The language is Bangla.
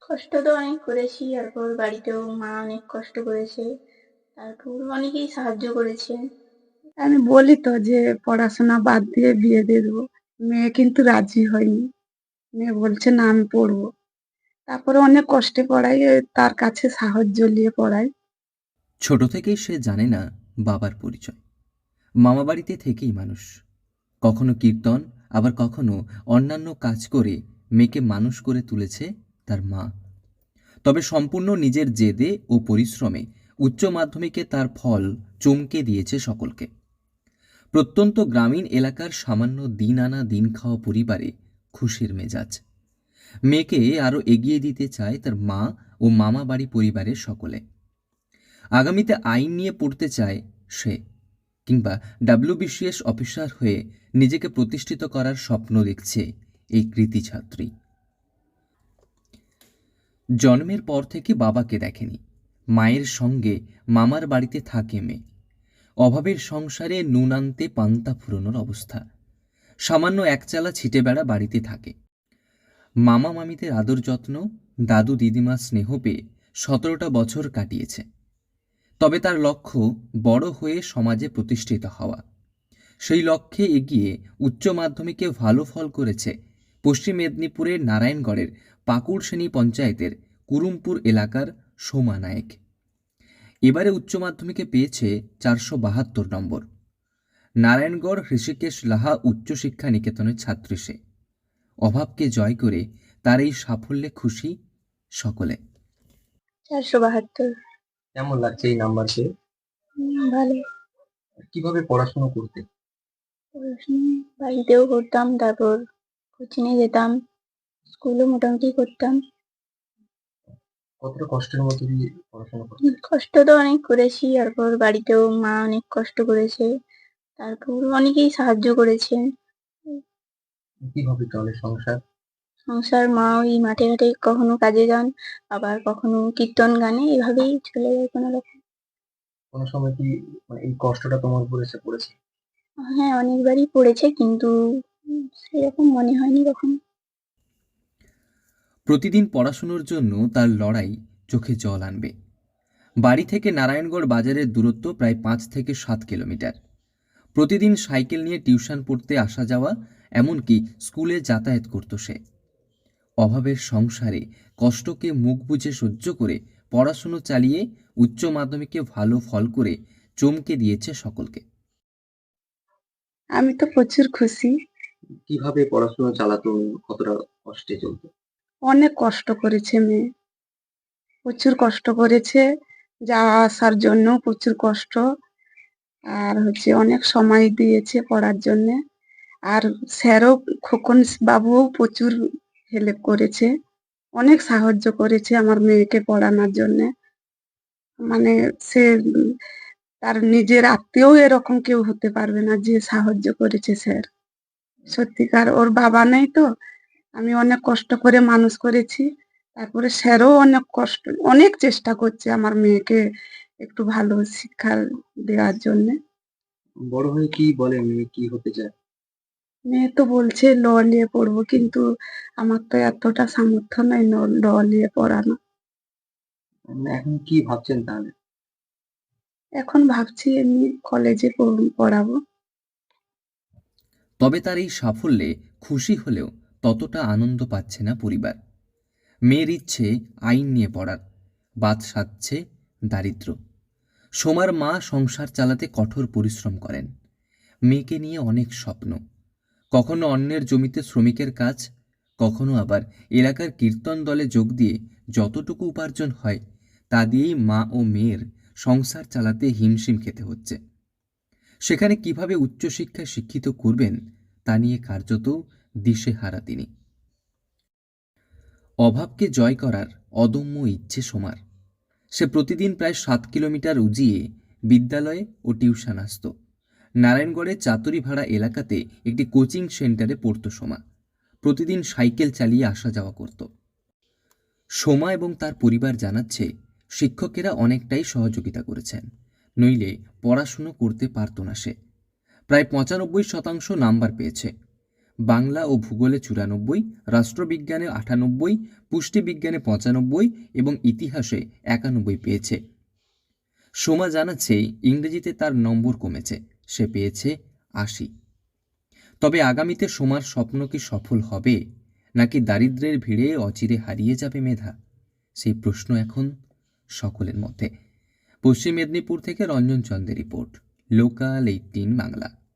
কষ্ট তো অনেক করেছি, তারপর বাড়িতেও মা অনেক কষ্ট করেছে, তারপর অনেকেই সাহায্য করেছে। আমি বলি তো যে পড়াশোনা বাদ দিয়ে বিয়ে দিয়ে দেবো। মেয়ে কিন্তু রাজি হয়নি। মেয়ে বলছে না আমি পড়বো। তারপরে অনেক কষ্টে পড়াই, তার কাছে সাহায্য নিয়ে পড়াই। ছোট থেকেই সে জানে না বাবার পরিচয়। মামাবাড়িতে থেকেই মানুষ, কখনো কীর্তন, আবার কখনো অন্যান্য কাজ করে মেয়েকে মানুষ করে তুলেছে তার মা। তবে সম্পূর্ণ নিজের জেদে ও পরিশ্রমে উচ্চ মাধ্যমিকে তার ফল চমকে দিয়েছে সকলকে। প্রত্যন্ত গ্রামীণ এলাকার সামান্য দিন আনা দিন খাওয়া পরিবারে খুশির মেজাজ। মেয়েকে আরও এগিয়ে দিতে চায় তার মা ও মামা বাড়ি পরিবারের সকলে। আগামীতে আইন নিয়ে পড়তে চায় সে, কিংবা ডাব্লিউবিসিএস অফিসার হয়ে নিজেকে প্রতিষ্ঠিত করার স্বপ্ন দেখছে এই কৃতি ছাত্রী। জন্মের পর থেকে বাবাকে দেখেনি, মায়ের সঙ্গে মামার বাড়িতে থাকে মেয়ে। অভাবের সংসারে নুন আনতে পান্তা ফুরোনোর অবস্থা। সামান্য একচালা ছিটে বেড়া বাড়িতে থাকে। মামা মামিদের আদর যত্ন, দাদু দিদিমার স্নেহ পেয়ে 17টা বছর কাটিয়েছে। তবে তার লক্ষ্য বড় হয়ে সমাজে প্রতিষ্ঠিত হওয়া। সেই লক্ষ্যে এগিয়ে উচ্চ মাধ্যমিকে ভালো ফল করেছে পশ্চিম মেদিনীপুরের নারায়ণগড়ের পাকুড়শ্রেণী পঞ্চায়েতের কুরুমপুর এলাকার সোমা নায়েক। এবারে উচ্চ মাধ্যমিকে পেয়েছে 472 নম্বর। নারায়ণগড় হৃষিকেশ লাহা উচ্চশিক্ষা নিকেতনের ছাত্রী সে। অভাবকে জয় করে তার এই সাফল্যে খুশি সকলে। 472। কেমন লাগছে এই নাম্বার পেয়ে? ভালো। কিভাবে পড়াশোনা করতে? পড়াশোনা বাড়িতেও করতাম, তারপর কোচিংয়ে যেতাম, স্কুলও মোটামুটি করতাম। কতটা কষ্টের মধ্যে দিয়ে পড়াশোনা করতে? কষ্ট তো অনেক করেছি, তারপর বাড়িতেও মা অনেক কষ্ট করেছে, তারপর অনেকেই সাহায্য করেছে। কিভাবে চলে সংসার? সংসার, মা ওই মাঠে ঘাটে কখনো কাজে যান, আবার কখনো কীর্তন গানে, এভাবেই চলে যায় কোনো রকম। কোনো সময় কি মানে এই কষ্টটা তোমার উপর এসে পড়েছে? হ্যাঁ, অনেকবারই পড়েছে, কিন্তু সেরকম মনে হয়নি কখনো। প্রতিদিন পড়াশুনোর জন্য তার লড়াই চোখে জল আনবে। বাড়ি থেকে নারায়ণগড় বাজারের দূরত্ব প্রায় 5 থেকে 7 কিলোমিটার। প্রতিদিন সাইকেল নিয়ে টিউশন পড়তে আসা যাওয়া, এমনকি স্কুলে যাতায়াত করত সে। অভাবের সংসারে কষ্টকে মুখ বুজে সহ্য করে পড়াশুনো চালিয়ে উচ্চ মাধ্যমিকে ভালো ফল করে চমকে দিয়েছে সকলকে। আমি তো প্রচুর খুশি। কিভাবে পড়াশোনা চালাতো? কতটা কষ্টে চলতো? অনেক কষ্ট করেছে মেয়ে, প্রচুর কষ্ট করেছে। যাওয়া আসার জন্য প্রচুর কষ্ট। আর অনেক সময় দিয়েছে পড়ার জন্যে। আর স্যারও, খোকন বাবুও প্রচুর হেল্প করেছে, অনেক সাহায্য করেছে আমার মেয়েকে পড়ানোর জন্যে। মানে সে তার নিজের আত্মীয় এরকম কেউ হতে পারবে না যে সাহায্য করেছে স্যার। সত্যিকার ওর বাবা নেই তো, আমি অনেক কষ্ট করে মানুষ করেছি। তারপরে স্যারও অনেক কষ্ট, অনেক চেষ্টা করছে আমার মেয়েকে একটু ভালো শিক্ষা দেওয়ার জন্যে। বড় হয়ে কি বলে, মেয়ে কি হতে চায়? মেয়ে তো বলছে ল নিয়ে পড়বো, কিন্তু আমার তো এতটা সামর্থ্য নাই ল নিয়ে পড়ানো। মানে এখন কি ভাবছেন তাহলে? এখন ভাবছি এমনি কলেজে পড়াবো। তবে তার এই সাফল্যে খুশি হলেও ততটা আনন্দ পাচ্ছে না পরিবার। মেয়ের ইচ্ছে আইন নিয়ে পড়ার, বাদ সাধছে দারিদ্র্য। সোমার মা সংসার চালাতে কঠোর পরিশ্রম করেন। মেয়েকে নিয়ে অনেক স্বপ্ন, কখনো অন্যের জমিতে শ্রমিকের কাজ, কখনো আবার এলাকার কীর্তন দলে যোগ দিয়ে যতটুকু উপার্জন হয় তা দিয়েই মা ও মেয়ের সংসার চালাতে হিমশিম খেতে হচ্ছে। সেখানে কিভাবে উচ্চশিক্ষায় শিক্ষিত করবেন তা নিয়ে কার্যত দিশেহারা তিনি। অভাবকে জয় করার অদম্য ইচ্ছে সোমার। সে প্রতিদিন প্রায় 7 কিলোমিটার উজিয়ে বিদ্যালয়ে ও টিউশন আসত। নারায়ণগড়ের চাতুরি ভাড়া এলাকাতে একটি কোচিং সেন্টারে পড়ত সোমা। প্রতিদিন সাইকেল চালিয়ে আসা যাওয়া করত। সোমা এবং তার পরিবার জানাচ্ছে শিক্ষকেরা অনেকটাই সহযোগিতা করেছেন, নইলে পড়াশুনো করতে পারত না সে। প্রায় 95% নাম্বার পেয়েছে। বাংলা ও ভূগোলে 94, রাষ্ট্রবিজ্ঞানে 98, পুষ্টিবিজ্ঞানে 95 এবং ইতিহাসে 91 পেয়েছে। সোমা জানাচ্ছে ইংরেজিতে তার নম্বর কমেছে, সে পেয়েছে 80। তবে আগামীতে সোমার স্বপ্ন কি সফল হবে, নাকি দারিদ্র্যের ভিড়ে অচিরে হারিয়ে যাবে মেধা? সেই প্রশ্ন এখন সকলের মধ্যে। পশ্চিম মেদিনীপুর থেকে রঞ্জন চন্দ্রের রিপোর্ট, লোকাল 18 বাংলা।